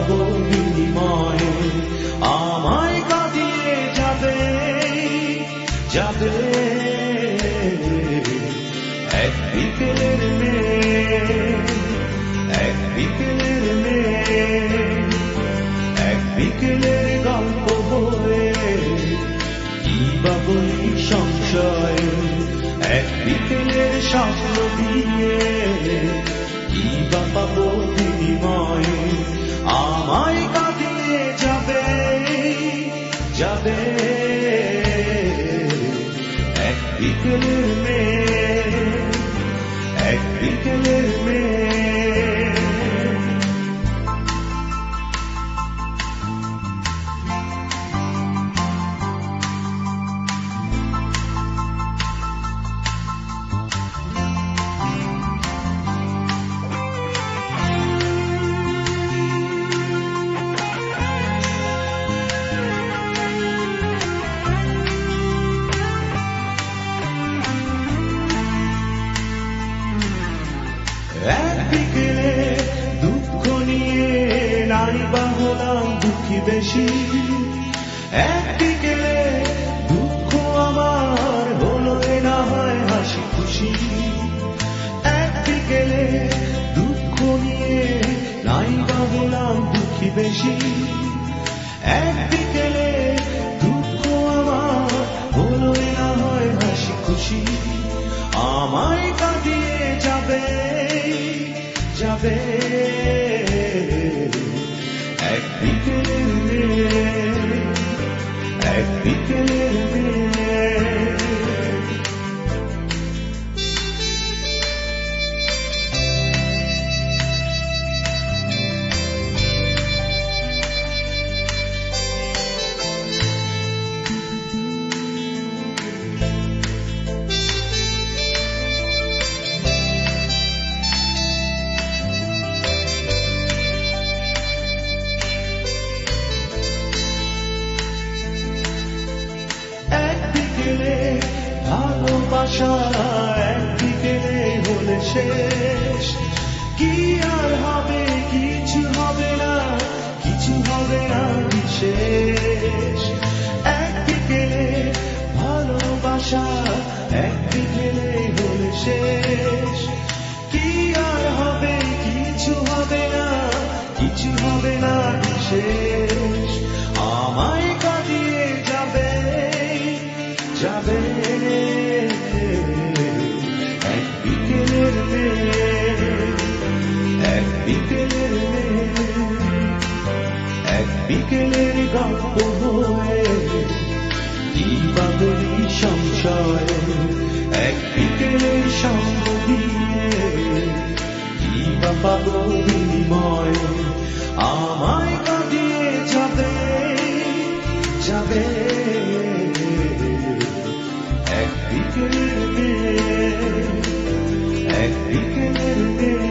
পাবো বিনিময়ে আমায় কাঁদিয়ে যাবে যাবে এক বিকেলের মেয়ে এক বিকেলের মেয়ে এক বিকেলের গল্প হয়ে কি বা বলি সংশয় এক বিকেলের স্বপ্ন দিয়ে কি বা পাবো বিনিময়ে আমায় কাঁদিয়ে যাবে যাবে এক বিকেলের মেয়ে এক বিকেলের মেয়ে এক বিকেলে দুঃখ নিয়ে নাই বা হলাম দুঃখী বেশি এক বিকেলে দুঃখ আমার হলো না হয় হাসি খুশি এক বিকেলে দুঃখ নিয়ে নাই বা হলাম দুঃখী বেশি এক বিকেলে দুঃখ আমার হলো না হয় হাসি খুশি আমায় কাঁদিয়ে যাবে যাবে এক বিকেলের মেয়ে এক বিকেলের মেয়ে ভালোবাসা এক বিকেলে হলে শেষ কি আর হবে কিছু হবে না কিছু হবে না বিশেষ এক বিকেলে ভালোবাসা এক বিকেলে হলে শেষ কি আর হবে কিছু হবে না কিছু হবে না বিশেষ আমায় কাঁদিয়ে যাবে যাবে এক বিকেলের মেয়ে এক বিকেলের মেয়ে এক বিকেলের গল্প হয়ে কি বা বলি সংশয় এক বিকেলের সঙ্গ দিয়ে কি বা পাবো বিনিময় আমায় কাঁদিয়ে যাবে যাবে এক বিকেলের মেয়ে এক বিকেলের মেয়ে